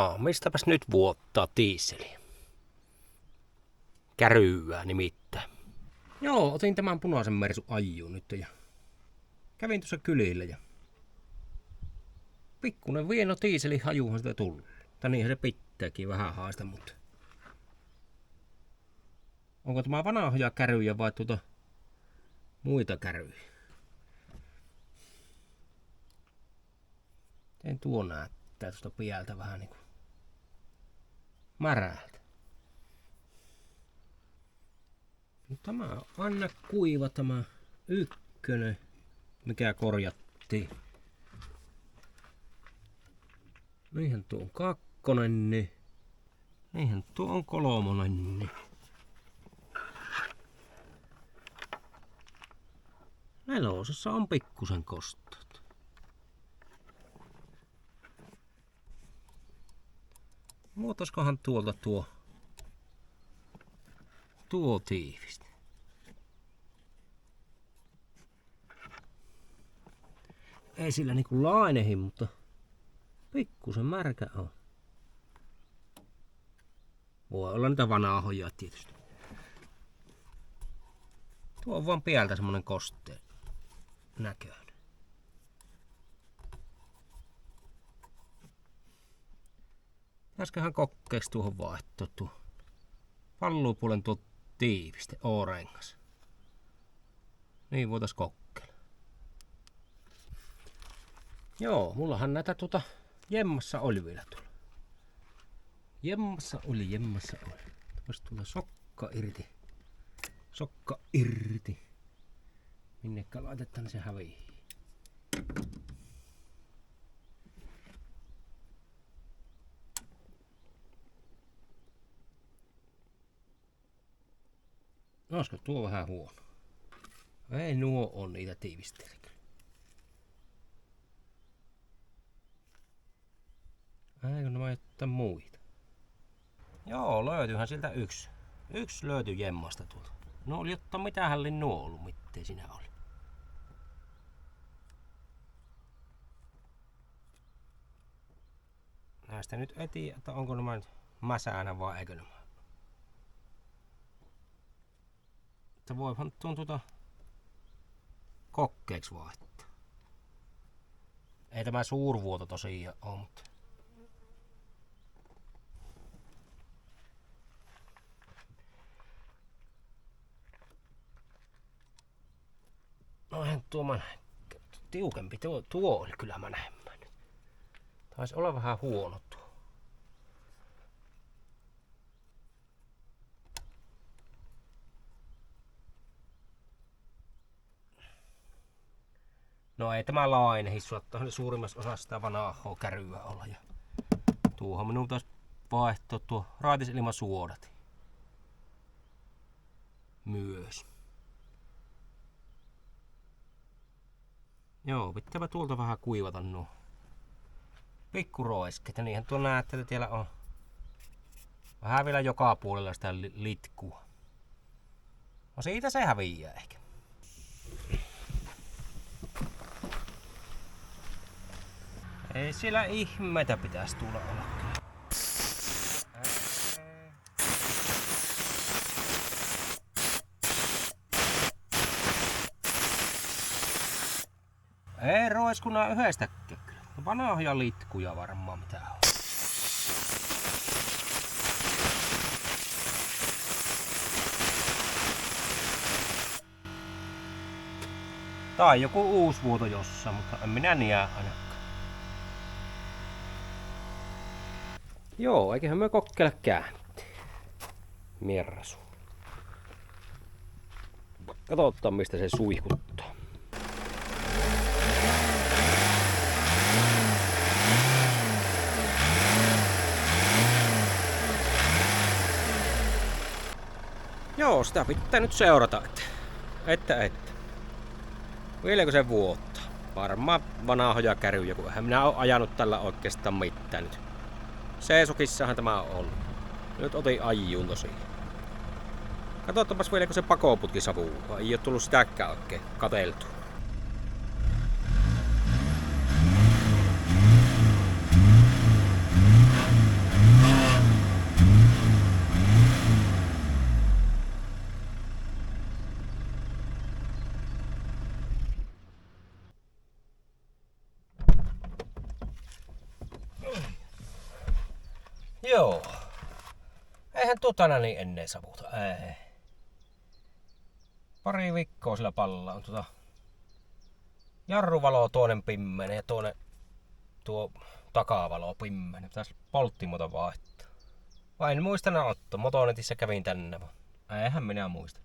No, mistäpäs nyt vuottaa tiiseli? Käryyää nimittäin. Joo, otin tämän punaisen Mersun ajuun nyt ja kävin tuossa kylillä ja pikkunen vieno tiiseli hajuhan sitä tullut. Tai niinhän se pitääkin vähän haista, mutta onko tämä vanhoja käryjä vai muita käryjä? Tein tuo näyttää tuosta pieltä vähän niinku märältä. Tämä on aina kuiva tämä ykkönen, mikä korjattiin. Niinhän tuo on kakkonen, niin niinhän tuo on kolmonen. Niin. Nelosessa on pikkusen kostot. Muotoskohan tuolta tuo tiivisti. Ei sillä niinku lainehin, mutta pikkusen märkä on. Voi olla niitä vanhoja tietysti. Tuo on vaan pieltä semmonen kosteen näköinen. Äskenhän kokkeeksi tuohon vaihtoa tuo pallupuolen tuo tiiviste O-rengas. Niin voitais kokeilla. Joo, mullahan näitä jemmassa oli vielä tuolla. Jemmassa oli. Voisi tulla sokka irti. Minnekä laitetaan, se hävii. Olisiko tuo vähän huono? Ei nuo on niitä tiivisteitä. Eikö nämä jättää muita? Joo, löytyyhän sieltä yksi. Yksi löytyi jemmasta tuolta. No oli jotta mitähän nuo ollut, mittei siinä oli. Näistä nyt ei tiedä, että onko nämä nyt mäsänä vai eikö nämä. Että voihan tuon kokkeeksi vaihtaa. Ei tämä suurvuoto tosiaan ole, mutta no eihän tuo tiukempi. Tuo oli kyllä mänemmä nyt. Taisi olla vähän huono tuo. No ei tämä lainehi, suottahan se suurimmassa osassa sitä vanhaa käryä olla. Ja tuohon minun taas vaihtaa tuo raitisilmasuodat myös. Joo, pitääpä tuolta vähän kuivata nuo pikkuroisket. Ja niinhän tuo näette, että siellä on vähän vielä joka puolella sitä litkua. No siitä se häviää ehkä. Ei siellä ihmeitä pitäisi tulla olla. Ei roiskuna yhdestäkään kyllä. Vanhoja litkuja varmaan mitä on. Tai joku uusi vuoto jossain, mutta en minä niää ainakaan. Joo, eiköhän me kokeilla käänti. Mersu. Katsotaan mistä se suihkuttaa. Joo, sitä pitää nyt seurata, että. Vieläkö se vuottaa? Varmaan vanhoja käryjä, kun eihän minä ole ajanut tällä oikeastaan mitään nyt. Seesokissahan tämä on ollut. Nyt otin ajuun tosiaan. Katsotaanpas vieläkö se pakoputki savuu. Ei ole tullut sitäkään oikein katseltua. Joo. Eihän niin ennen savuta. Ei. Pari viikkoa sillä pallalla on jarruvalo toinen pimmeinen ja toinen tuo takavalo pimmeinen. Pitäis polttimuoto vaihtaa. Vai en muista Otto. Motonetissä kävin tänne. Eihän minä muista.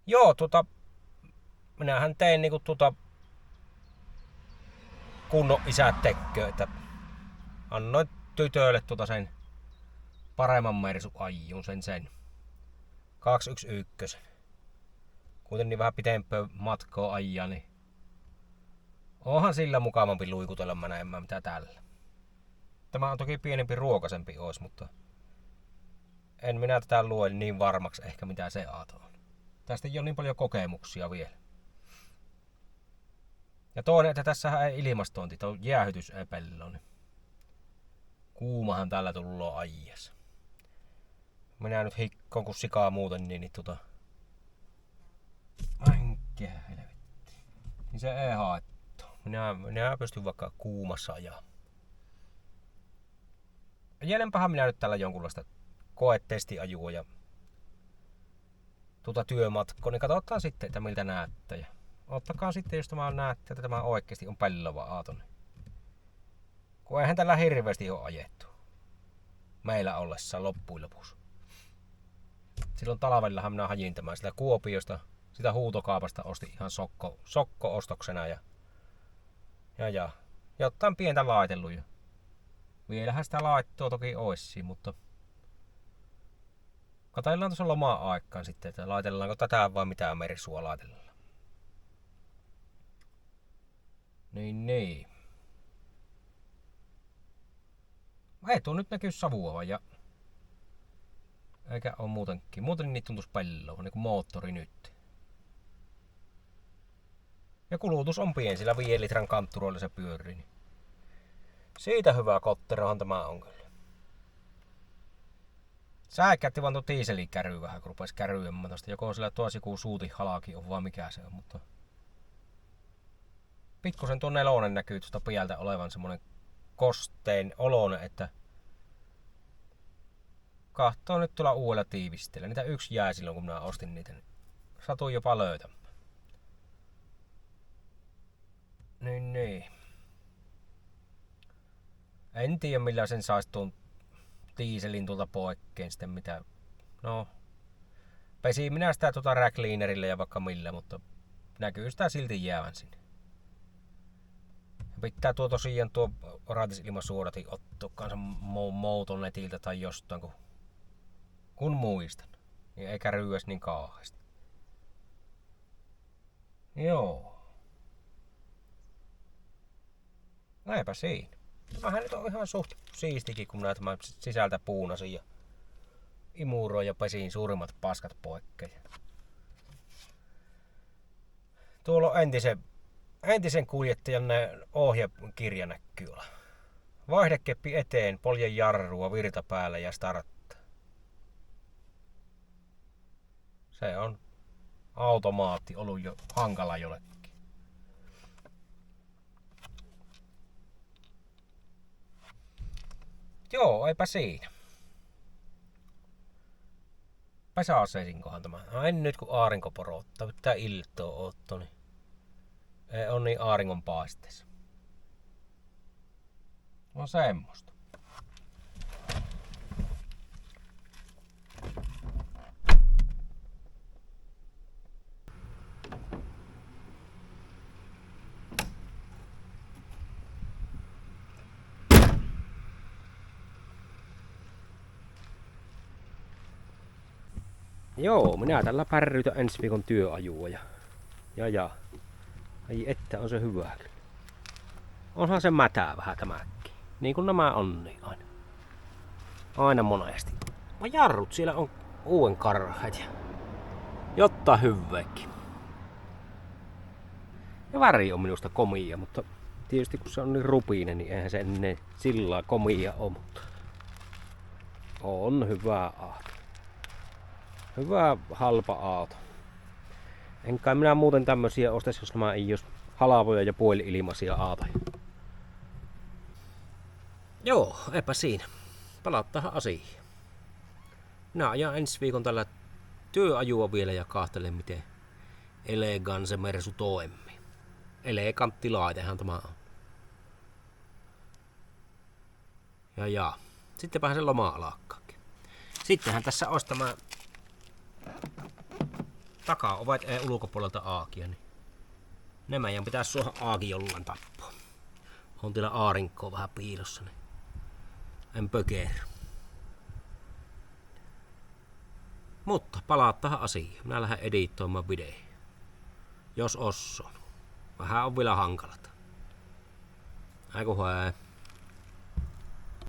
Joo, minähän tein niinku kunnon isät tekköä, että annoin tytöille sen paremman Mersu ajun sen 211. Kuitenkin vähän pitempää matkaa ajaa, niin onhan sillä mukavampi luikutella menemään mitä tällä. Tämä on toki pienempi ruokaisempi ois, mutta en minä tätä lue niin varmaksi ehkä mitä se aato on. Tästä ei ole niin paljon kokemuksia vielä. Ja toinen, että tässähän ei ilmastointi, tuo jäähytys ei pello. Niin kuumahan tällä tullut aijas. Minä nyt hikkoon kun sikaa muuten, niin Änkää helvetti. Niin se ei haettu. Minä pystyn vaikka kuumassa ajaa. Jälenpähän minä nyt tällä jonkunlaista koetestiajua ja työmatkoa, niin katsotaan sitten, että miltä näyttää. Ja ottakaa sitten, jos tämä näyttää, että tämä oikeasti on pellava aato. Kun eihän tällä hirveästi ole ajettu. Meillä ollessa loppujen lopussa. Silloin talvellahan minä hajin tämän sitä Kuopiosta, sitä huutokaapasta ostin ihan sokko-ostoksena ja jotain pientä laitellut. Vielähän sitä laittoa toki oissi, mutta katsellaan tuossa loma-aikaan sitten, että laitellaanko tätä vai mitä Mersua laitellaan. Niin. Ei tuo nyt näkyy savua ja eikä oo muutenkin. Muuten niitä tuntuisi pelloa, niin kuin moottori nyt. Ja kulutus on pieni, sillä 5 litran kantturoilla se pyörii. Niin siitä hyvää kotterahan tämä on kyllä. Säikätti vaan tuo dieselikäry vähän, kun rupesi käryyemään tosta. Joko sillä tuossa joku suutihalaki on vaan mikä se on, mutta pikkusen tuo 4 näkyy tuosta pieltä olevan semmonen kosteen oloinen, että kahtoo nyt tuolla uudella tiivisteellä. Niitä yksi jäi silloin kun minä ostin niitä. Satuin jopa löytämään. Niin. En tiedä millä sen saisi tuon dieselin tuolta poikkeen sitten mitä. No. Pesin minä sitä rack cleanerillä ja vaikka millä, mutta näkyy sitä silti jäävän sinne. Pitää tosiaan tuo raatisilmasuodatin ottaa kanssa mouton netiltä tai jostain kun muistan. Niin eikä ryös niin kauheasti. Joo. Näinpä siinä. Tämähän nyt on ihan suht siistikin, kun minä tämän sisältä puunasin ja imuroin ja pesin suurimmat paskat poikkeen. Tuolla on entisen kuljettajan ohjekirja näkyy. Vaihdekeppi eteen, poljen jarrua, virta päällä ja startta. Se on automaatti ollut jo hankala jollekin. Joo, eipä siinä. Pesäaseisinkohan tämä. En nyt kun aarinko porottaa, pitää iltoa otto, niin ei on niin aaringon paisteessa. On semmoista. Joo, minä tällä pärrytän ensi viikon työajua ja. Ai että on se hyvä kyllä. Onhan se mätää vähän tämäkin. Niin kuin nämä on niin aina. Aina monesti. Mä jarrut siellä on uuden karhat ja jotain hyvääkin. Ja väri on minusta komia, mutta tietysti kun se on niin rupiinen, niin eihän se ennen sillä komia ole, mutta on hyvä auto. Hyvä halpa auto. En kai minä muuten tämmösiä ostaisi, jos nämä ei olisi halavoja ja puoli-ilmaisia autoja. Joo, eipä siinä. Palattahan asiaan. Minä ajan ensi viikon tällä työajua vielä ja kahtelen, miten Elegance Mersu toimii. Elegantti laitehan tämä on. Ja. Sittenpähän se loma alakkaakin. Sittenhän tässä olisi tämä takaovet ei ulkopuolelta aakia, niin ne meidän pitäisi suoha aakin jollain tappoon. On täällä aarinkoa vähän piilossa, niin en pökerry. Mutta palattahan asiaan. Minä lähden editoimaan videoon. Jos osson. Vähän on vielä hankalata. Aiku hei.